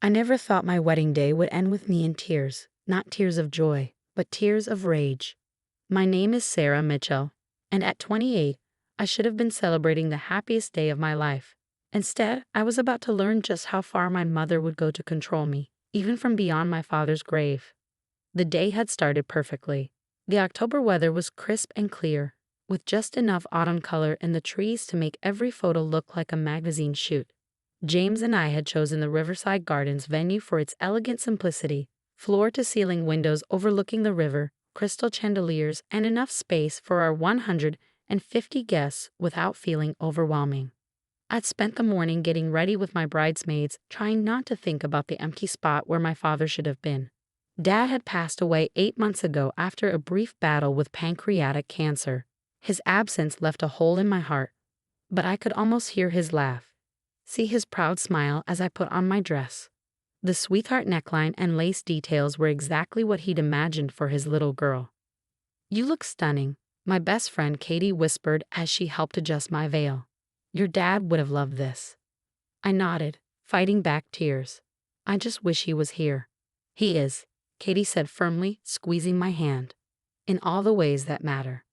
I never thought my wedding day would end with me in tears, not tears of joy, but tears of rage. My name is Sarah Mitchell, and at 28, I should have been celebrating the happiest day of my life. Instead, I was about to learn just how far my mother would go to control me, even from beyond my father's grave. The day had started perfectly. The October weather was crisp and clear, with just enough autumn color in the trees to make every photo look like a magazine shoot. James and I had chosen the Riverside Gardens venue for its elegant simplicity, floor-to-ceiling windows overlooking the river, crystal chandeliers, and enough space for our 150 guests without feeling overwhelming. I'd spent the morning getting ready with my bridesmaids, trying not to think about the empty spot where my father should have been. Dad had passed away 8 months ago after a brief battle with pancreatic cancer. His absence left a hole in my heart, but I could almost hear his laugh, see his proud smile as I put on my dress. The sweetheart neckline and lace details were exactly what he'd imagined for his little girl. "You look stunning," my best friend Katie whispered as she helped adjust my veil. "Your dad would have loved this." I nodded, fighting back tears. "I just wish he was here." "He is," Katie said firmly, squeezing my hand. "In all the ways that matter."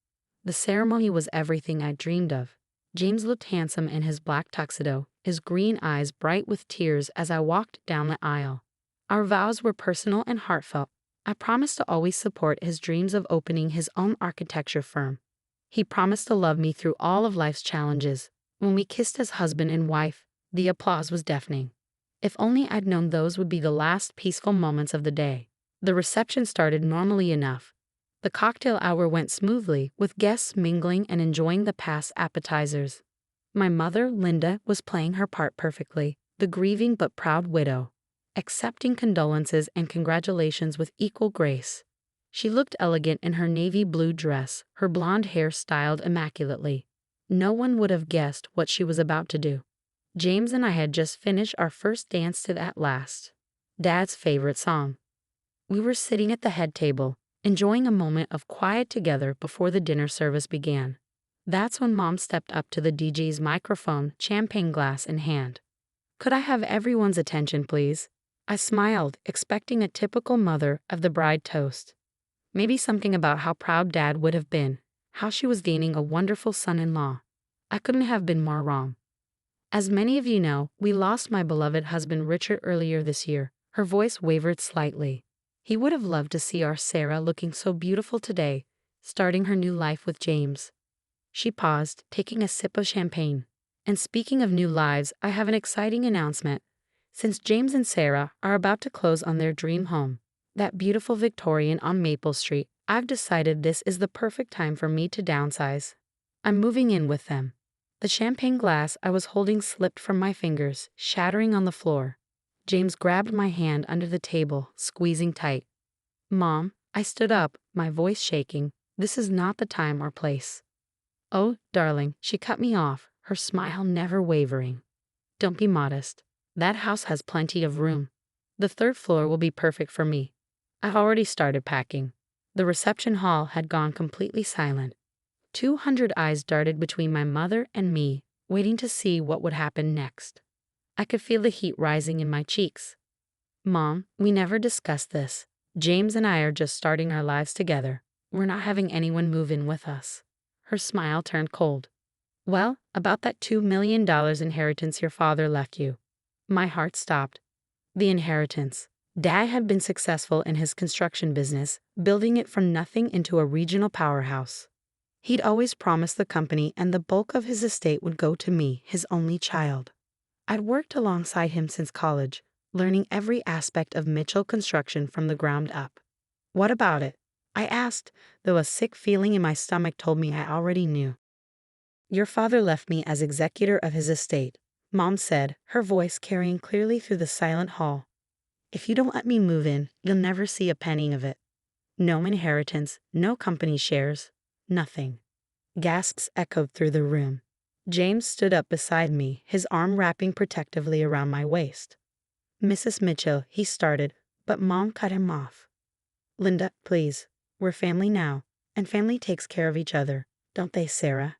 The ceremony was everything I dreamed of. James looked handsome in his black tuxedo, his green eyes bright with tears as I walked down the aisle. Our vows were personal and heartfelt. I promised to always support his dreams of opening his own architecture firm. He promised to love me through all of life's challenges. When we kissed as husband and wife, the applause was deafening. If only I'd known those would be the last peaceful moments of the day. The reception started normally enough. The cocktail hour went smoothly, with guests mingling and enjoying the past appetizers. My mother, Linda, was playing her part perfectly, the grieving but proud widow, accepting condolences and congratulations with equal grace. She looked elegant in her navy blue dress, her blonde hair styled immaculately. No one would have guessed what she was about to do. James and I had just finished our first dance to At Last, Dad's favorite song. We were sitting at the head table, enjoying a moment of quiet together before the dinner service began. That's when Mom stepped up to the DJ's microphone, champagne glass in hand. "Could I have everyone's attention, please?" I smiled, expecting a typical mother of the bride toast. Maybe something about how proud Dad would have been, how she was gaining a wonderful son-in-law. I couldn't have been more wrong. As many of you know, we lost my beloved husband Richard earlier this year. Her voice wavered slightly. He would have loved to see our Sarah looking so beautiful today, starting her new life with James. She paused, taking a sip of champagne. "And speaking of new lives, I have an exciting announcement. Since James and Sarah are about to close on their dream home, that beautiful Victorian on Maple Street, I've decided this is the perfect time for me to downsize. I'm moving in with them." The champagne glass I was holding slipped from my fingers, shattering on the floor. James grabbed my hand under the table, squeezing tight. "Mom," I stood up, my voice shaking. "This is not the time or place." "Oh, darling," she cut me off, her smile never wavering. "Don't be modest. That house has plenty of room. The third floor will be perfect for me. I've already started packing." The reception hall had gone completely silent. 200 eyes darted between my mother and me, waiting to see what would happen next. I could feel the heat rising in my cheeks. "Mom, we never discussed this. James and I are just starting our lives together. We're not having anyone move in with us." Her smile turned cold. "Well, about that $2 million inheritance your father left you." My heart stopped. The inheritance. Dad had been successful in his construction business, building it from nothing into a regional powerhouse. He'd always promised the company and the bulk of his estate would go to me, his only child. I'd worked alongside him since college, learning every aspect of Mitchell construction from the ground up. "What about it?" I asked, though a sick feeling in my stomach told me I already knew. "Your father left me as executor of his estate," Mom said, her voice carrying clearly through the silent hall. "If you don't let me move in, you'll never see a penny of it. No inheritance, no company shares, nothing." Gasps echoed through the room. James stood up beside me, his arm wrapping protectively around my waist. "Mrs. Mitchell," he started, but Mom cut him off. "Linda, please. We're family now, and family takes care of each other, don't they, Sarah?"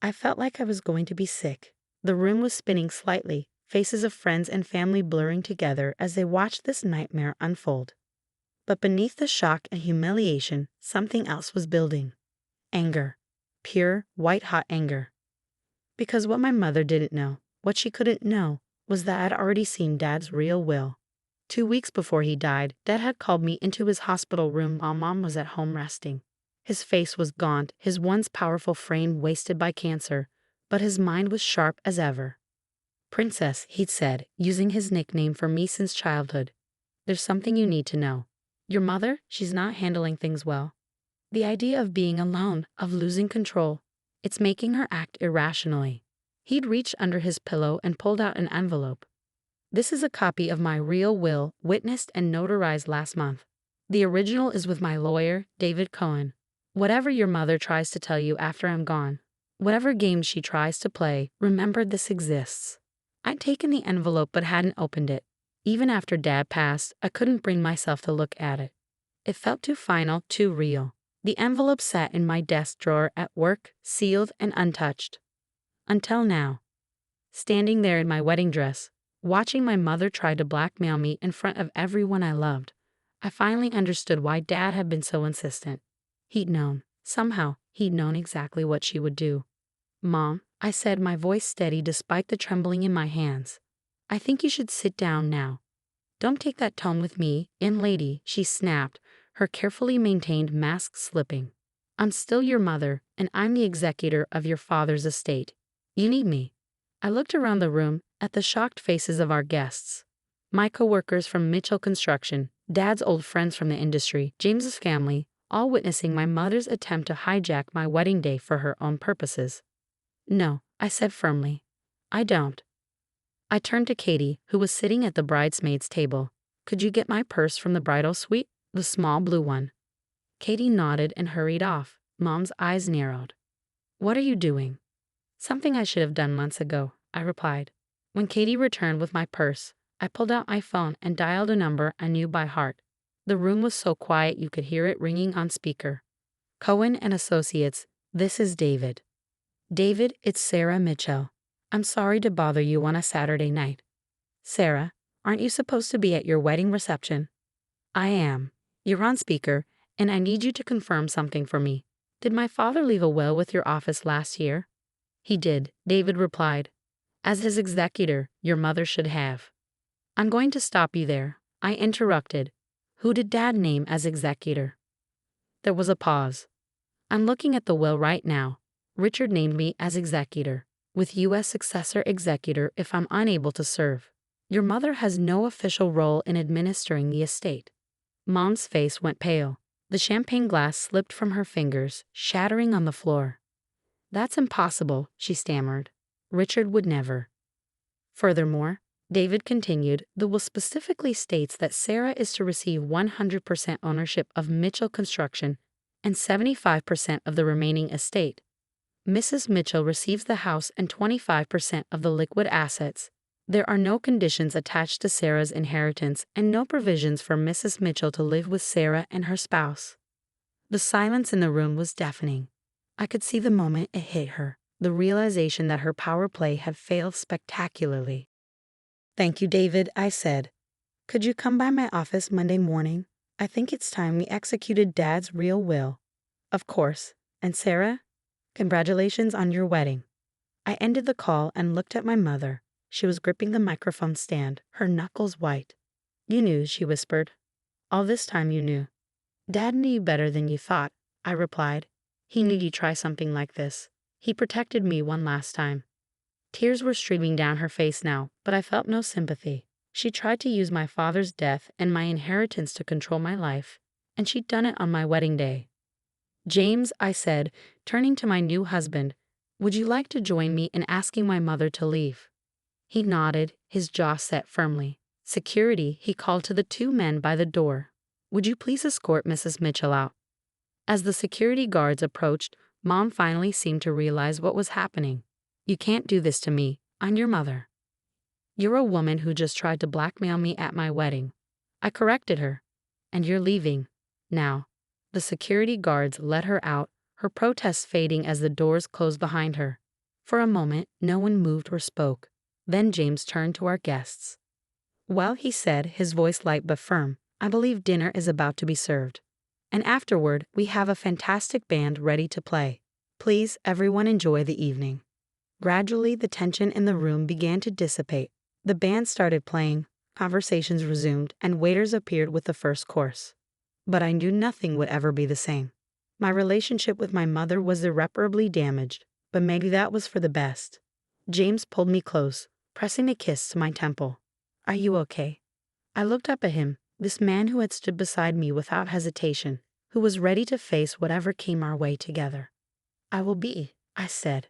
I felt like I was going to be sick. The room was spinning slightly, faces of friends and family blurring together as they watched this nightmare unfold. But beneath the shock and humiliation, something else was building. Anger. Pure, white-hot anger. Because what my mother didn't know, what she couldn't know, was that I'd already seen Dad's real will. 2 weeks before he died, Dad had called me into his hospital room while Mom was at home resting. His face was gaunt, his once powerful frame wasted by cancer, but his mind was sharp as ever. "Princess," he'd said, using his nickname for me since childhood. "There's something you need to know. Your mother, she's not handling things well. The idea of being alone, of losing control, it's making her act irrationally." He'd reached under his pillow and pulled out an envelope. "This is a copy of my real will, witnessed and notarized last month. The original is with my lawyer, David Cohen. Whatever your mother tries to tell you after I'm gone, whatever games she tries to play, remember this exists." I'd taken the envelope but hadn't opened it. Even after Dad passed, I couldn't bring myself to look at it. It felt too final, too real. The envelope sat in my desk drawer at work, sealed and untouched. Until now. Standing there in my wedding dress, watching my mother try to blackmail me in front of everyone I loved, I finally understood why Dad had been so insistent. He'd known. Somehow, he'd known exactly what she would do. "Mom," I said, my voice steady despite the trembling in my hands, "I think you should sit down now. Don't take that tone with me, lady," she snapped, her carefully maintained mask slipping. "I'm still your mother, and I'm the executor of your father's estate. You need me." I looked around the room, at the shocked faces of our guests. My coworkers from Mitchell Construction, Dad's old friends from the industry, James's family, all witnessing my mother's attempt to hijack my wedding day for her own purposes. "No," I said firmly. "I don't." I turned to Katie, who was sitting at the bridesmaids' table. "Could you get my purse from the bridal suite? The small blue one." Katie nodded and hurried off. Mom's eyes narrowed. "What are you doing?" "Something I should have done months ago," I replied. When Katie returned with my purse, I pulled out my phone and dialed a number I knew by heart. The room was so quiet you could hear it ringing on speaker. "Cohen and Associates, this is David." "David, it's Sarah Mitchell. I'm sorry to bother you on a Saturday night." "Sarah, aren't you supposed to be at your wedding reception?" "I am. You're on speaker, and I need you to confirm something for me. Did my father leave a will with your office last year?" "He did," David replied. "As his executor, your mother should have." "I'm going to stop you there," I interrupted. "Who did Dad name as executor?" There was a pause. "I'm looking at the will right now. Richard named me as executor, with U.S. successor executor if I'm unable to serve. Your mother has no official role in administering the estate." Mom's face went pale. The champagne glass slipped from her fingers, shattering on the floor. "That's impossible," she stammered. "Richard would never." "Furthermore," David continued, "the will specifically states that Sarah is to receive 100% ownership of Mitchell Construction and 75% of the remaining estate. Mrs. Mitchell receives the house and 25% of the liquid assets. There are no conditions attached to Sarah's inheritance and no provisions for Mrs. Mitchell to live with Sarah and her spouse." The silence in the room was deafening. I could see the moment it hit her, the realization that her power play had failed spectacularly. "Thank you, David," I said. "Could you come by my office Monday morning? I think it's time we executed Dad's real will." "Of course. And Sarah? Congratulations on your wedding." I ended the call and looked at my mother. She was gripping the microphone stand, her knuckles white. "You knew," she whispered. "All this time you knew." "Dad knew you better than you thought," I replied. "He knew you'd try something like this. He protected me one last time." Tears were streaming down her face now, but I felt no sympathy. She tried to use my father's death and my inheritance to control my life, and she'd done it on my wedding day. "James," I said, turning to my new husband, "would you like to join me in asking my mother to leave?" He nodded, his jaw set firmly. "Security," he called to the two men by the door. "Would you please escort Mrs. Mitchell out?" As the security guards approached, Mom finally seemed to realize what was happening. "You can't do this to me. I'm your mother." "You're a woman who just tried to blackmail me at my wedding." I corrected her. "And you're leaving. Now." The security guards let her out, her protest fading as the doors closed behind her. For a moment, no one moved or spoke. Then James turned to our guests. "Well," he said, his voice light but firm, "I believe dinner is about to be served. And afterward, we have a fantastic band ready to play. Please, everyone, enjoy the evening." Gradually, the tension in the room began to dissipate. The band started playing, conversations resumed, and waiters appeared with the first course. But I knew nothing would ever be the same. My relationship with my mother was irreparably damaged, but maybe that was for the best. James pulled me close, pressing a kiss to my temple. "Are you okay?" I looked up at him, this man who had stood beside me without hesitation, who was ready to face whatever came our way together. "I will be," I said.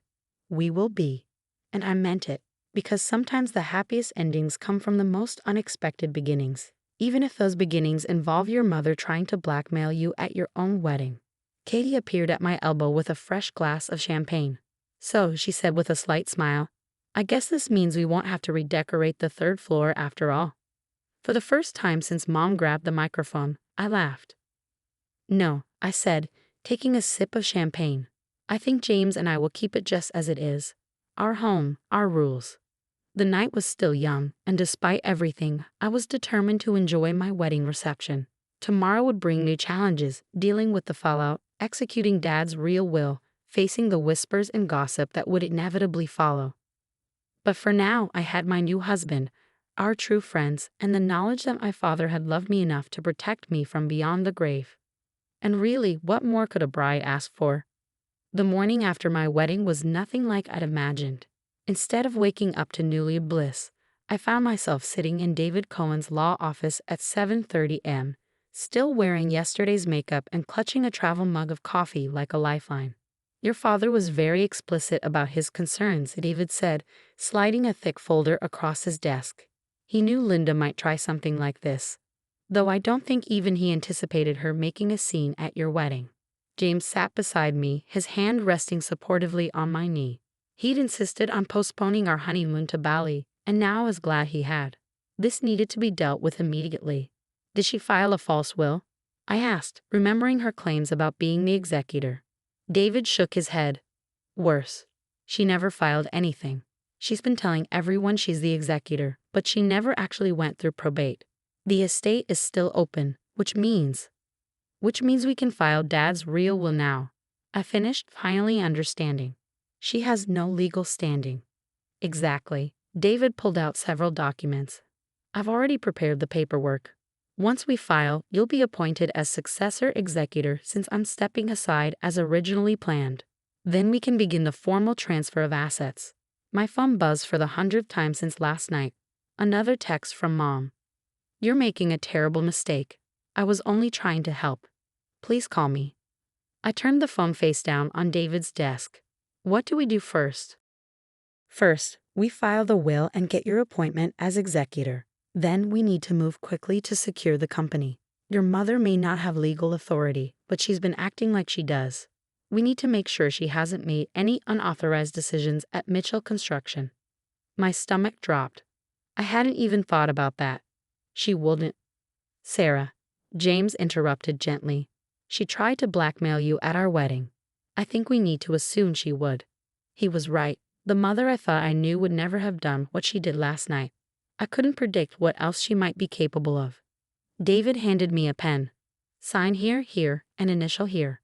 "We will be." And I meant it, because sometimes the happiest endings come from the most unexpected beginnings, even if those beginnings involve your mother trying to blackmail you at your own wedding. Katie appeared at my elbow with a fresh glass of champagne. "So," she said with a slight smile, "I guess this means we won't have to redecorate the third floor after all." For the first time since Mom grabbed the microphone, I laughed. "No," I said, taking a sip of champagne. "I think James and I will keep it just as it is. Our home, our rules." The night was still young, and despite everything, I was determined to enjoy my wedding reception. Tomorrow would bring new challenges, dealing with the fallout, executing Dad's real will, facing the whispers and gossip that would inevitably follow. But for now, I had my new husband, our true friends, and the knowledge that my father had loved me enough to protect me from beyond the grave. And really, what more could a bride ask for? The morning after my wedding was nothing like I'd imagined. Instead of waking up to newly bliss, I found myself sitting in David Cohen's law office at 7:30 a.m., still wearing yesterday's makeup and clutching a travel mug of coffee like a lifeline. "Your father was very explicit about his concerns," David said, sliding a thick folder across his desk. "He knew Linda might try something like this, though I don't think even he anticipated her making a scene at your wedding." James sat beside me, his hand resting supportively on my knee. He'd insisted on postponing our honeymoon to Bali, and now I was glad he had. This needed to be dealt with immediately. "Did she file a false will?" I asked, remembering her claims about being the executor. David shook his head. "Worse. She never filed anything. She's been telling everyone she's the executor, but she never actually went through probate. The estate is still open, which means we can file Dad's real will now." I finished, finally understanding. "She has no legal standing." "Exactly." David pulled out several documents. "I've already prepared the paperwork. Once we file, you'll be appointed as successor executor since I'm stepping aside as originally planned. Then we can begin the formal transfer of assets." My phone buzzed for the 100th time since last night. Another text from Mom. "You're making a terrible mistake. I was only trying to help. Please call me." I turned the phone face down on David's desk. "What do we do first?" "First, we file the will and get your appointment as executor. Then we need to move quickly to secure the company. Your mother may not have legal authority, but she's been acting like she does. We need to make sure she hasn't made any unauthorized decisions at Mitchell Construction." My stomach dropped. I hadn't even thought about that. "She wouldn't." "Sarah," James interrupted gently. "She tried to blackmail you at our wedding. I think we need to assume she would." He was right. The mother I thought I knew would never have done what she did last night. I couldn't predict what else she might be capable of. David handed me a pen. "Sign here, here, and initial here.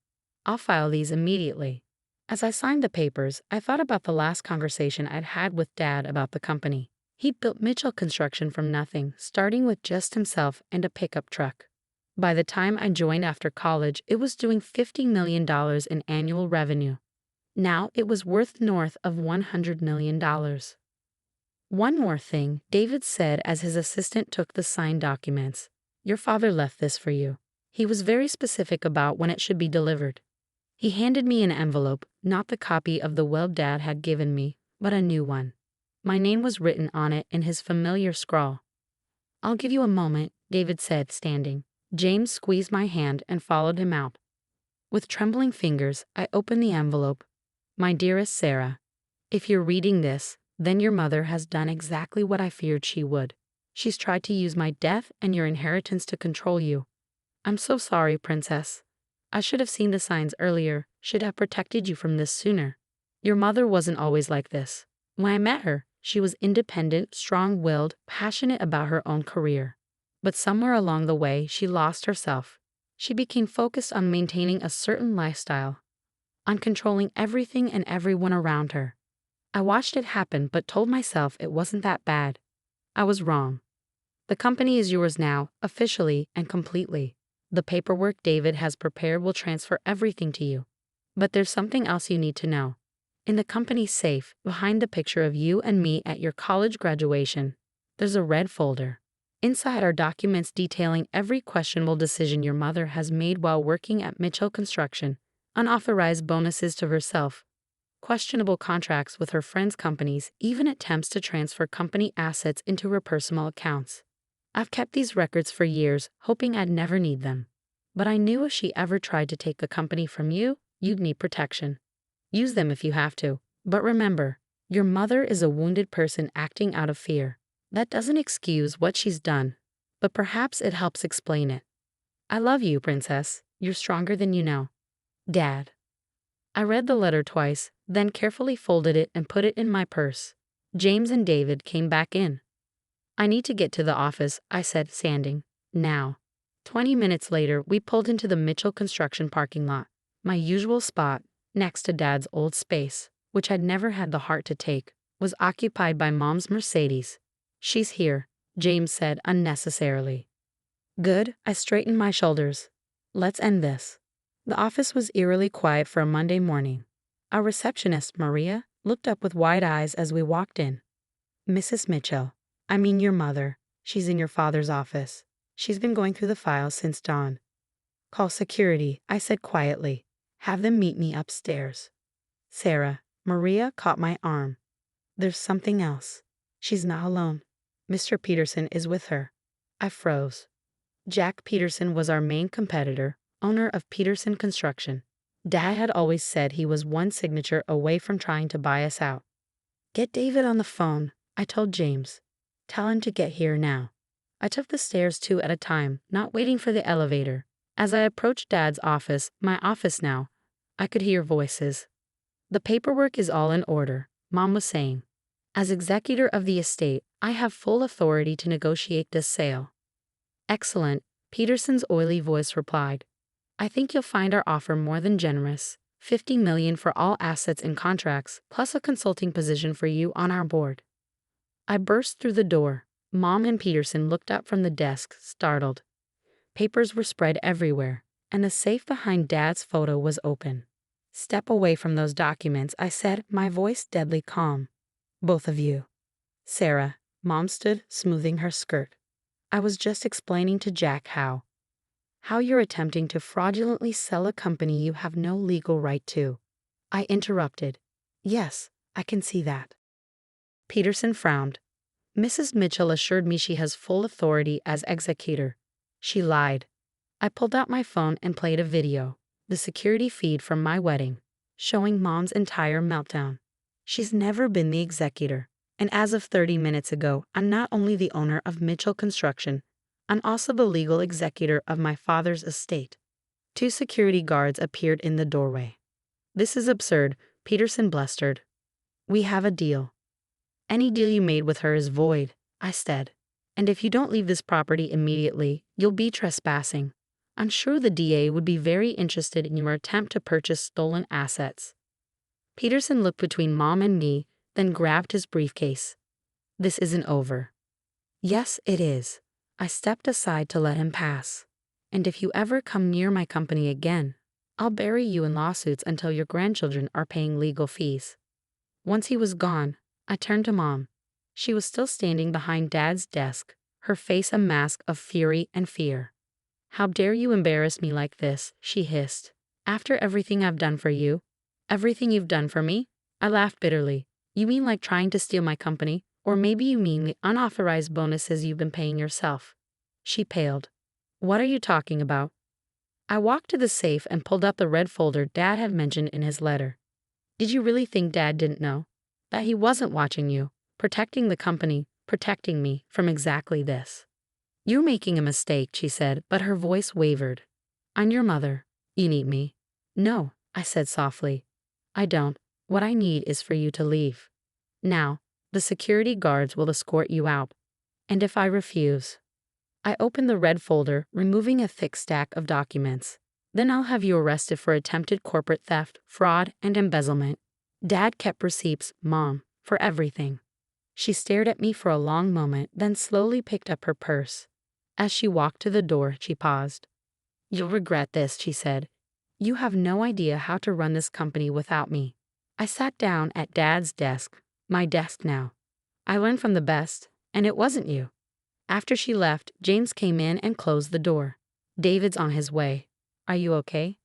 I'll file these immediately." As I signed the papers, I thought about the last conversation I'd had with Dad about the company. He'd built Mitchell Construction from nothing, starting with just himself and a pickup truck. By the time I joined after college, it was doing $50 million in annual revenue. Now it was worth north of $100 million. "One more thing," David said as his assistant took the signed documents. "Your father left this for you. He was very specific about when it should be delivered." He handed me an envelope, not the copy of the will Dad had given me, but a new one. My name was written on it in his familiar scrawl. "I'll give you a moment," David said, standing. James squeezed my hand and followed him out. With trembling fingers, I opened the envelope. "My dearest Sarah, if you're reading this, then your mother has done exactly what I feared she would. She's tried to use my death and your inheritance to control you. I'm so sorry, Princess. I should have seen the signs earlier, should have protected you from this sooner. Your mother wasn't always like this. When I met her, She was independent, strong-willed, passionate about her own career. But somewhere along the way, she lost herself. She became focused on maintaining a certain lifestyle, on controlling everything and everyone around her. I watched it happen but told myself it wasn't that bad. I was wrong. The company is yours now, officially and completely. The paperwork David has prepared will transfer everything to you. But there's something else you need to know. In the company's safe, behind the picture of you and me at your college graduation, there's a red folder. Inside are documents detailing every questionable decision your mother has made while working at Mitchell Construction, unauthorized bonuses to herself, questionable contracts with her friends' companies, even attempts to transfer company assets into her personal accounts. I've kept these records for years, hoping I'd never need them. But I knew if she ever tried to take the company from you, you'd need protection. Use them if you have to. But remember, your mother is a wounded person acting out of fear. That doesn't excuse what she's done, but perhaps it helps explain it. I love you, Princess. You're stronger than you know. Dad. I read the letter twice, then carefully folded it and put it in my purse. James and David came back in. I need to get to the office, I said, standing. Now. 20 minutes later, we pulled into the Mitchell Construction parking lot, my usual spot, next to Dad's old space, which I'd never had the heart to take, was occupied by Mom's Mercedes. She's here, James said unnecessarily. Good, I straightened my shoulders. Let's end this. The office was eerily quiet for a Monday morning. Our receptionist, Maria, looked up with wide eyes as we walked in. Mrs. Mitchell, I mean your mother. She's in your father's office. She's been going through the files since dawn. Call security, I said quietly. Have them meet me upstairs. Sarah, Maria caught my arm. There's something else. She's not alone. Mr. Peterson is with her. I froze. Jack Peterson was our main competitor, owner of Peterson Construction. Dad had always said he was one signature away from trying to buy us out. Get David on the phone, I told James. Tell him to get here now. I took the stairs 2 at a time, not waiting for the elevator. As I approached Dad's office, my office now, I could hear voices. The paperwork is all in order, Mom was saying. As executor of the estate, I have full authority to negotiate this sale. Excellent, Peterson's oily voice replied. I think you'll find our offer more than generous. $50 million for all assets and contracts, plus a consulting position for you on our board. I burst through the door. Mom and Peterson looked up from the desk, startled. Papers were spread everywhere, and the safe behind Dad's photo was open. Step away from those documents, I said, my voice deadly calm. Both of you. Sarah, Mom stood, smoothing her skirt. I was just explaining to Jack how you're attempting to fraudulently sell a company you have no legal right to. I interrupted. Yes, I can see that. Peterson frowned. Mrs. Mitchell assured me she has full authority as executor. She lied. I pulled out my phone and played a video, the security feed from my wedding, showing Mom's entire meltdown. She's never been the executor, and as of 30 minutes ago, I'm not only the owner of Mitchell Construction, I'm also the legal executor of my father's estate. 2 security guards appeared in the doorway. This is absurd, Peterson blustered. We have a deal. Any deal you made with her is void, I said. And if you don't leave this property immediately, you'll be trespassing. I'm sure the DA would be very interested in your attempt to purchase stolen assets. Peterson looked between Mom and me, then grabbed his briefcase. This isn't over. Yes, it is. I stepped aside to let him pass. And if you ever come near my company again, I'll bury you in lawsuits until your grandchildren are paying legal fees. Once he was gone, I turned to Mom. She was still standing behind Dad's desk, her face a mask of fury and fear. How dare you embarrass me like this, she hissed. After everything I've done for you? Everything you've done for me? I laughed bitterly. You mean like trying to steal my company? Or maybe you mean the unauthorized bonuses you've been paying yourself. She paled. What are you talking about? I walked to the safe and pulled up the red folder Dad had mentioned in his letter. Did you really think Dad didn't know? That he wasn't watching you, protecting the company, protecting me from exactly this? You're making a mistake, she said, but her voice wavered. I'm your mother. You need me. No, I said softly. I don't. What I need is for you to leave. Now, The security guards will escort you out. And if I refuse? I opened the red folder, removing a thick stack of documents. Then I'll have you arrested for attempted corporate theft, fraud, and embezzlement. Dad kept receipts, Mom, for everything. She stared at me for a long moment, then slowly picked up her purse. As she walked to the door, she paused. You'll regret this, she said. You have no idea how to run this company without me. I sat down at Dad's desk, my desk now. I learned from the best, and it wasn't you. After she left, James came in and closed the door. David's on his way. Are you okay?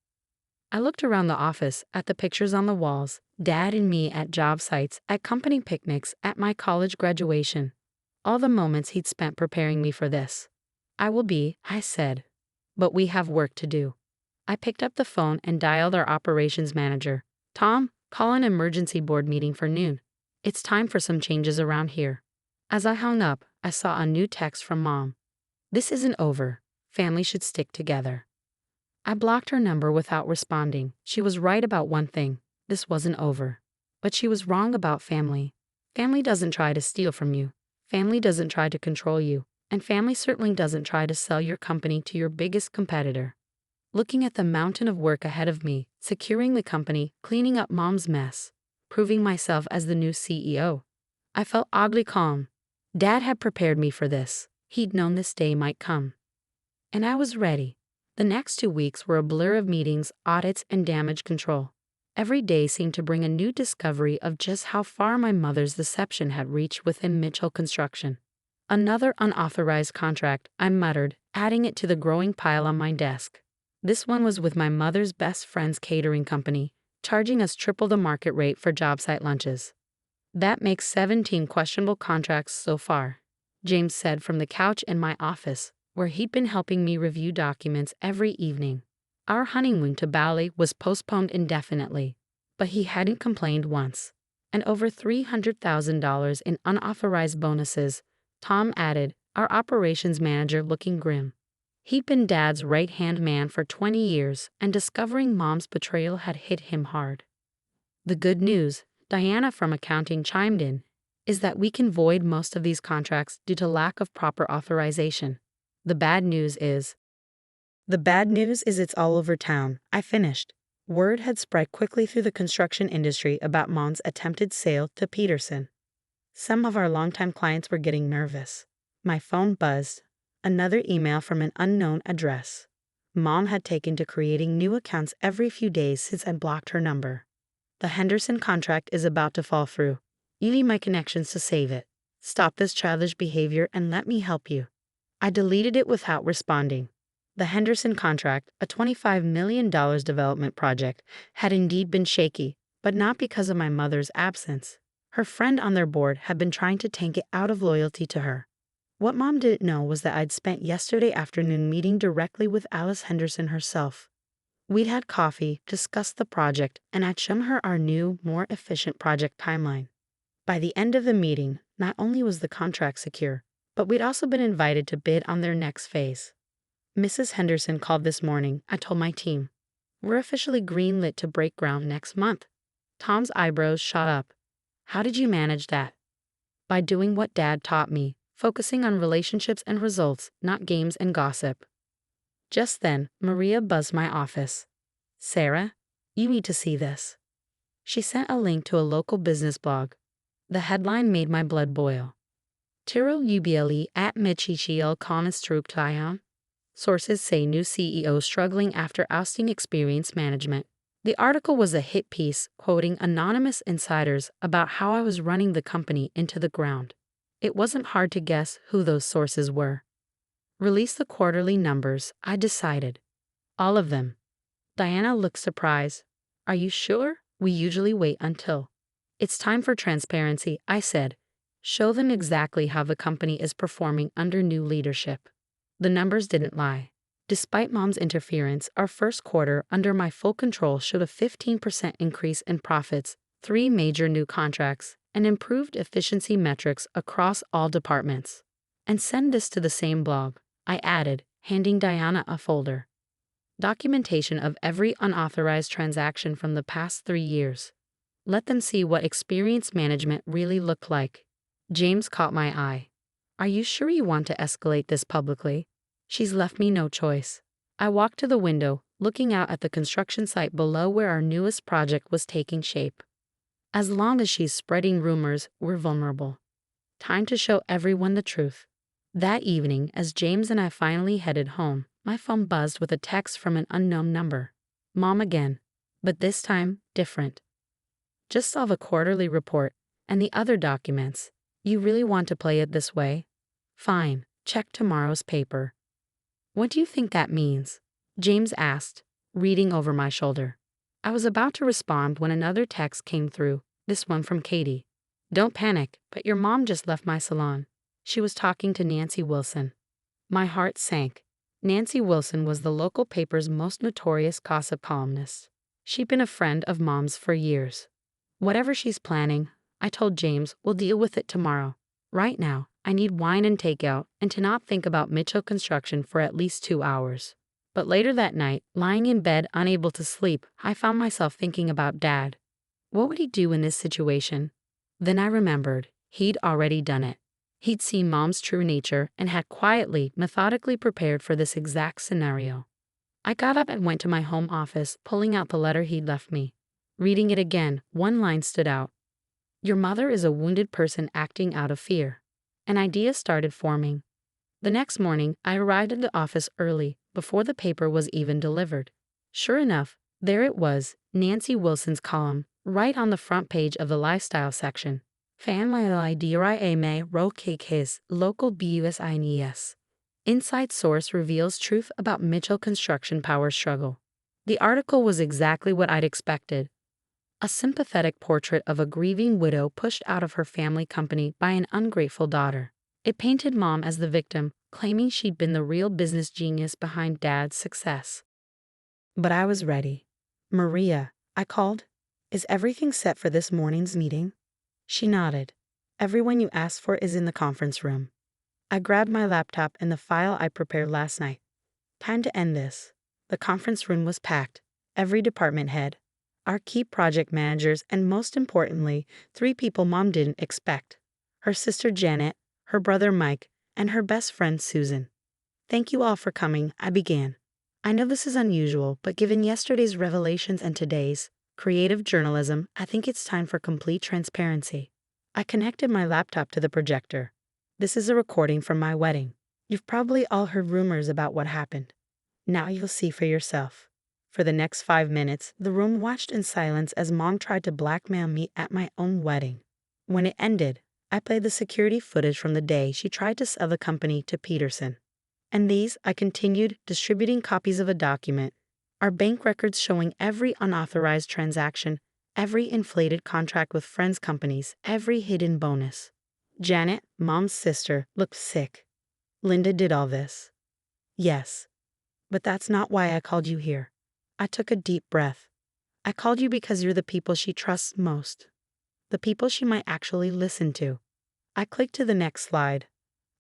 I looked around the office at the pictures on the walls, Dad and me at job sites, at company picnics, at my college graduation. All the moments he'd spent preparing me for this. I will be, I said. But we have work to do. I picked up the phone and dialed our operations manager. Tom, call an emergency board meeting for noon. It's time for some changes around here. As I hung up, I saw a new text from Mom. This isn't over. Family should stick together. I blocked her number without responding. She was right about one thing. This wasn't over. But she was wrong about family. Family doesn't try to steal from you. Family doesn't try to control you. And family certainly doesn't try to sell your company to your biggest competitor. Looking at the mountain of work ahead of me, securing the company, cleaning up Mom's mess, proving myself as the new CEO, I felt oddly calm. Dad had prepared me for this. He'd known this day might come. And I was ready. The next 2 weeks were a blur of meetings, audits, and damage control. Every day seemed to bring a new discovery of just how far my mother's deception had reached within Mitchell Construction. Another unauthorized contract, I muttered, adding it to the growing pile on my desk. This one was with my mother's best friend's catering company, charging us triple the market rate for job site lunches. That makes 17 questionable contracts so far, James said from the couch in my office, where he'd been helping me review documents every evening. Our honeymoon to Bali was postponed indefinitely, but he hadn't complained once. And over $300,000 in unauthorized bonuses, Tom added, our operations manager looking grim. He'd been Dad's right-hand man for 20 years, and discovering Mom's betrayal had hit him hard. The good news, Diana from accounting chimed in, is that we can void most of these contracts due to lack of proper authorization. The bad news is it's all over town. I finished. Word had spread quickly through the construction industry about Mom's attempted sale to Peterson. Some of our longtime clients were getting nervous. My phone buzzed. Another email from an unknown address. Mom had taken to creating new accounts every few days since I blocked her number. The Henderson contract is about to fall through. You need my connections to save it. Stop this childish behavior and let me help you. I deleted it without responding. The Henderson contract, a $25 million development project, had indeed been shaky, but not because of my mother's absence. Her friend on their board had been trying to tank it out of loyalty to her. What Mom didn't know was that I'd spent yesterday afternoon meeting directly with Alice Henderson herself. We'd had coffee, discussed the project, and I'd shown her our new, more efficient project timeline. By the end of the meeting, not only was the contract secure, but we'd also been invited to bid on their next phase. Mrs. Henderson called this morning. I told my team, we're officially greenlit to break ground next month. Tom's eyebrows shot up. How did you manage that? By doing what Dad taught me, focusing on relationships and results, not games and gossip. Just then, Maria buzzed my office. Sarah, you need to see this. She sent a link to a local business blog. The headline made my blood boil. Tiro UBLE at Michichiel Conestructation. Sources say new CEO struggling after ousting experienced management. The article was a hit piece quoting anonymous insiders about how I was running the company into the ground. It wasn't hard to guess who those sources were. Release the quarterly numbers, I decided. All of them. Diana looked surprised. Are you sure? We usually wait until. It's time for transparency, I said. Show them exactly how the company is performing under new leadership. The numbers didn't lie. Despite Mom's interference, our first quarter under my full control showed a 15% increase in profits, 3 major new contracts, and improved efficiency metrics across all departments. And send this to the same blog, I added, handing Diana a folder. Documentation of every unauthorized transaction from the past 3 years. Let them see what experienced management really looked like. James caught my eye. Are you sure you want to escalate this publicly? She's left me no choice. I walked to the window, looking out at the construction site below where our newest project was taking shape. As long as she's spreading rumors, we're vulnerable. Time to show everyone the truth. That evening, as James and I finally headed home, my phone buzzed with a text from an unknown number. Mom again. But this time, different. Just saw the quarterly report and the other documents. You really want to play it this way? Fine, check tomorrow's paper. What do you think that means? James asked, reading over my shoulder. I was about to respond when another text came through, this one from Katie. Don't panic, but your mom just left my salon. She was talking to Nancy Wilson. My heart sank. Nancy Wilson was the local paper's most notorious gossip columnist. She'd been a friend of Mom's for years. Whatever she's planning, I told James, we'll deal with it tomorrow. Right now, I need wine and takeout and to not think about Mitchell Construction for at least 2 hours. But later that night, lying in bed unable to sleep, I found myself thinking about Dad. What would he do in this situation? Then I remembered, he'd already done it. He'd seen Mom's true nature and had quietly, methodically prepared for this exact scenario. I got up and went to my home office, pulling out the letter he'd left me. Reading it again, one line stood out. Your mother is a wounded person acting out of fear. An idea started forming. The next morning, I arrived at the office early, before the paper was even delivered. Sure enough, there it was, Nancy Wilson's column, right on the front page of the lifestyle section. Family DRIA ro his local BUSINES. Inside source reveals truth about Mitchell Construction power struggle. The article was exactly what I'd expected. A sympathetic portrait of a grieving widow pushed out of her family company by an ungrateful daughter. It painted Mom as the victim, claiming she'd been the real business genius behind Dad's success. But I was ready. Maria, I called. Is everything set for this morning's meeting? She nodded. Everyone you asked for is in the conference room. I grabbed my laptop and the file I prepared last night. Time to end this. The conference room was packed. Every department head, our key project managers, and most importantly, 3 people Mom didn't expect. Her sister Janet, her brother Mike, and her best friend Susan. Thank you all for coming, I began. I know this is unusual, but given yesterday's revelations and today's creative journalism, I think it's time for complete transparency. I connected my laptop to the projector. This is a recording from my wedding. You've probably all heard rumors about what happened. Now you'll see for yourself. For the next 5 minutes, the room watched in silence as Mom tried to blackmail me at my own wedding. When it ended, I played the security footage from the day she tried to sell the company to Peterson. And these, I continued, distributing copies of a document, our bank records showing every unauthorized transaction, every inflated contract with friends companies, every hidden bonus. Janet, Mom's sister, looked sick. Linda did all this. Yes. But that's not why I called you here. I took a deep breath. I called you because you're the people she trusts most. The people she might actually listen to. I clicked to the next slide.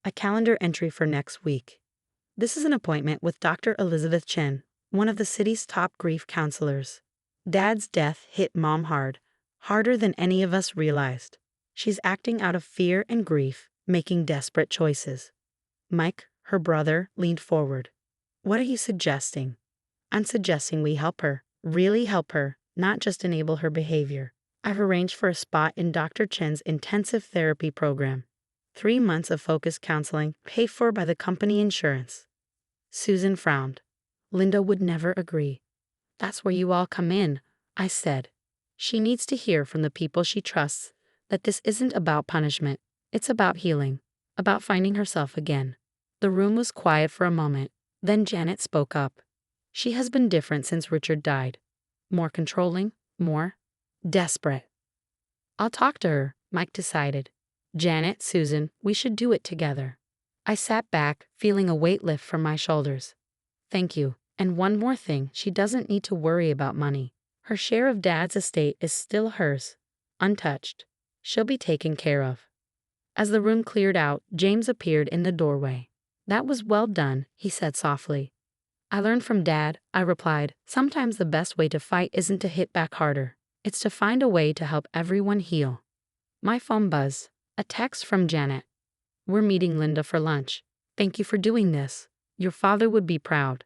A calendar entry for next week. This is an appointment with Dr. Elizabeth Chen, one of the city's top grief counselors. Dad's death hit Mom hard, harder than any of us realized. She's acting out of fear and grief, making desperate choices. Mike, her brother, leaned forward. What are you suggesting? I'm suggesting we help her, really help her, not just enable her behavior. I've arranged for a spot in Dr. Chen's intensive therapy program. 3 months of focused counseling, paid for by the company insurance. Susan frowned. Linda would never agree. That's where you all come in, I said. She needs to hear from the people she trusts that this isn't about punishment. It's about healing, about finding herself again. The room was quiet for a moment. Then Janet spoke up. She has been different since Richard died. More controlling, more desperate. I'll talk to her, Mike decided. Janet, Susan, we should do it together. I sat back, feeling a weight lift from my shoulders. Thank you. And one more thing, she doesn't need to worry about money. Her share of Dad's estate is still hers, untouched. She'll be taken care of. As the room cleared out, James appeared in the doorway. That was well done, he said softly. I learned from Dad, I replied. Sometimes the best way to fight isn't to hit back harder. It's to find a way to help everyone heal. My phone buzzed. A text from Janet. We're meeting Linda for lunch. Thank you for doing this. Your father would be proud.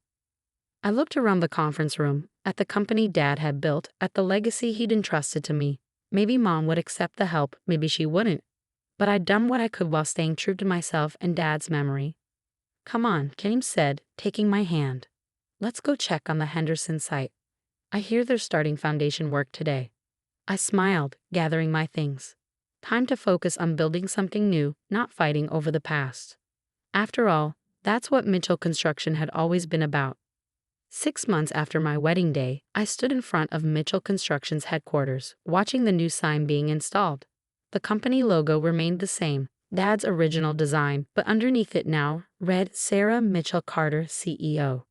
I looked around the conference room, at the company Dad had built, at the legacy he'd entrusted to me. Maybe Mom would accept the help, maybe she wouldn't. But I'd done what I could while staying true to myself and Dad's memory. Come on, James said, taking my hand. Let's go check on the Henderson site. I hear they're starting foundation work today. I smiled, gathering my things. Time to focus on building something new, not fighting over the past. After all, that's what Mitchell Construction had always been about. 6 months after my wedding day, I stood in front of Mitchell Construction's headquarters, watching the new sign being installed. The company logo remained the same, Dad's original design, but underneath it now read Sarah Mitchell Carter, CEO.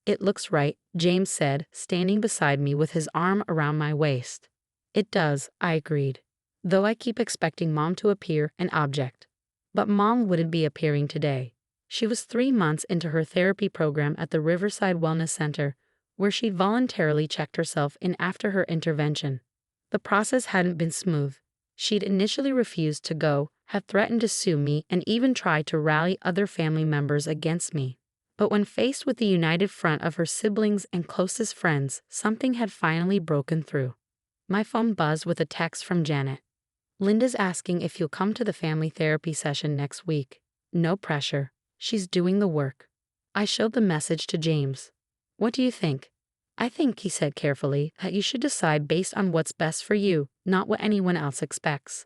It looks right, James said, standing beside me with his arm around my waist. It does, I agreed. Though I keep expecting Mom to appear an object. But Mom wouldn't be appearing today. She was 3 months into her therapy program at the Riverside Wellness Center, where she'd voluntarily checked herself in after her intervention. The process hadn't been smooth. She'd initially refused to go, had threatened to sue me, and even tried to rally other family members against me. But when faced with the united front of her siblings and closest friends, something had finally broken through. My phone buzzed with a text from Janet. Linda's asking if you'll come to the family therapy session next week. No pressure. She's doing the work. I showed the message to James. What do you think? I think, he said carefully, that you should decide based on what's best for you, not what anyone else expects.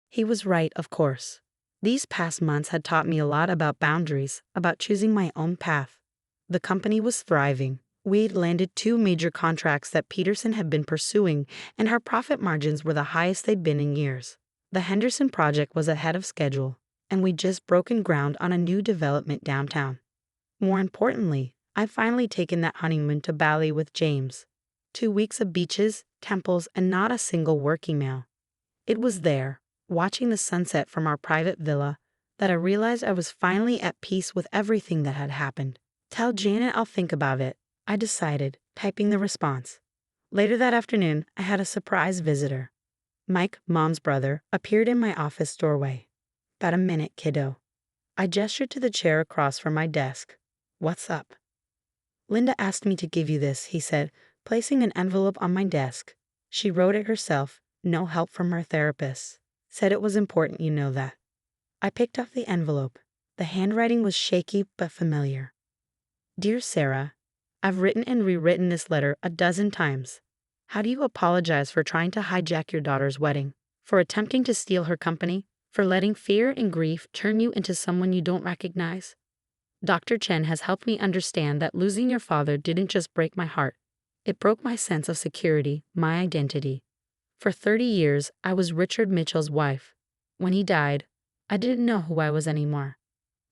He was right, of course. These past months had taught me a lot about boundaries, about choosing my own path. The company was thriving. We'd landed 2 major contracts that Peterson had been pursuing, and our profit margins were the highest they'd been in years. The Henderson project was ahead of schedule, and we'd just broken ground on a new development downtown. More importantly, I'd finally taken that honeymoon to Bali with James. 2 weeks of beaches, temples, and not a single work email. It was there, watching the sunset from our private villa, that I realized I was finally at peace with everything that had happened. Tell Janet I'll think about it, I decided, typing the response. Later that afternoon, I had a surprise visitor. Mike, Mom's brother, appeared in my office doorway. Got a minute, kiddo. I gestured to the chair across from my desk. What's up? Linda asked me to give you this, he said, placing an envelope on my desk. She wrote it herself, no help from her therapist. Said it was important you know that. I picked up the envelope. The handwriting was shaky but familiar. Dear Sarah, I've written and rewritten this letter a dozen times. How do you apologize for trying to hijack your daughter's wedding? For attempting to steal her company? For letting fear and grief turn you into someone you don't recognize? Dr. Chen has helped me understand that losing your father didn't just break my heart. It broke my sense of security, my identity. For 30 years, I was Richard Mitchell's wife. When he died, I didn't know who I was anymore.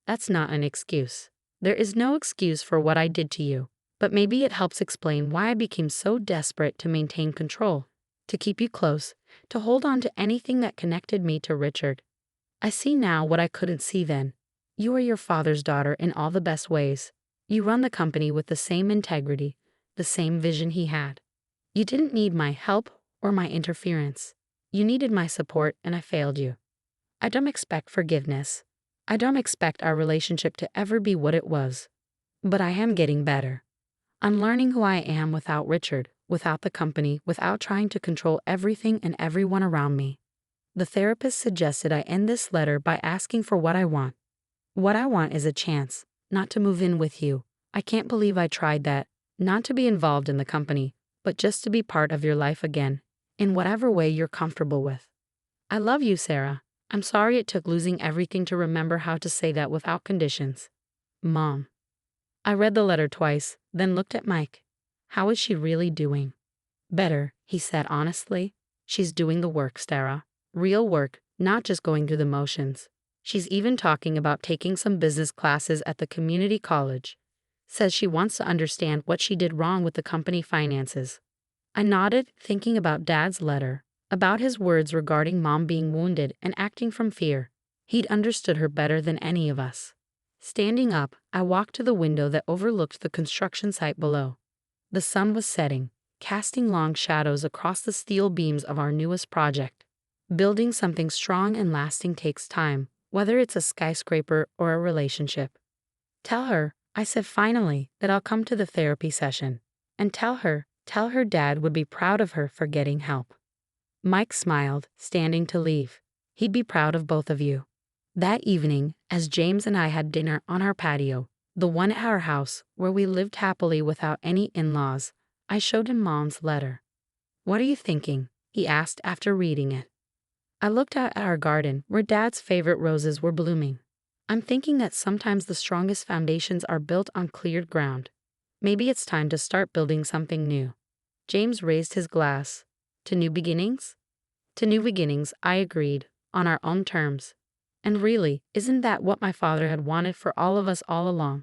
That's not an excuse. There is no excuse for what I did to you, but maybe it helps explain why I became so desperate to maintain control, to keep you close, to hold on to anything that connected me to Richard. I see now what I couldn't see then. You are your father's daughter in all the best ways. You run the company with the same integrity, the same vision he had. You didn't need my help or my interference. You needed my support, and I failed you. I don't expect forgiveness. I don't expect our relationship to ever be what it was. But I am getting better. I'm learning who I am without Richard, without the company, without trying to control everything and everyone around me. The therapist suggested I end this letter by asking for what I want. What I want is a chance, not to move in with you. I can't believe I tried that, not to be involved in the company, but just to be part of your life again, in whatever way you're comfortable with. I love you, Sarah. I'm sorry it took losing everything to remember how to say that without conditions. Mom. I read the letter twice, then looked at Mike. How is she really doing? Better, he said honestly. She's doing the work, Sarah. Real work, not just going through the motions. She's even talking about taking some business classes at the community college. Says she wants to understand what she did wrong with the company finances. I nodded, thinking about Dad's letter, about his words regarding Mom being wounded and acting from fear. He'd understood her better than any of us. Standing up, I walked to the window that overlooked the construction site below. The sun was setting, casting long shadows across the steel beams of our newest project. Building something strong and lasting takes time, whether it's a skyscraper or a relationship. Tell her, I said finally, that I'll come to the therapy session. And tell her Dad would be proud of her for getting help. Mike smiled, standing to leave. He'd be proud of both of you. That evening, as James and I had dinner on our patio, the one at our house where we lived happily without any in-laws, I showed him Mom's letter. "What are you thinking?" he asked after reading it. I looked out at our garden where Dad's favorite roses were blooming. "I'm thinking that sometimes the strongest foundations are built on cleared ground. Maybe it's time to start building something new." James raised his glass. "To new beginnings?" "To new beginnings," I agreed, "on our own terms. And really, isn't that what my father had wanted for all of us all along?"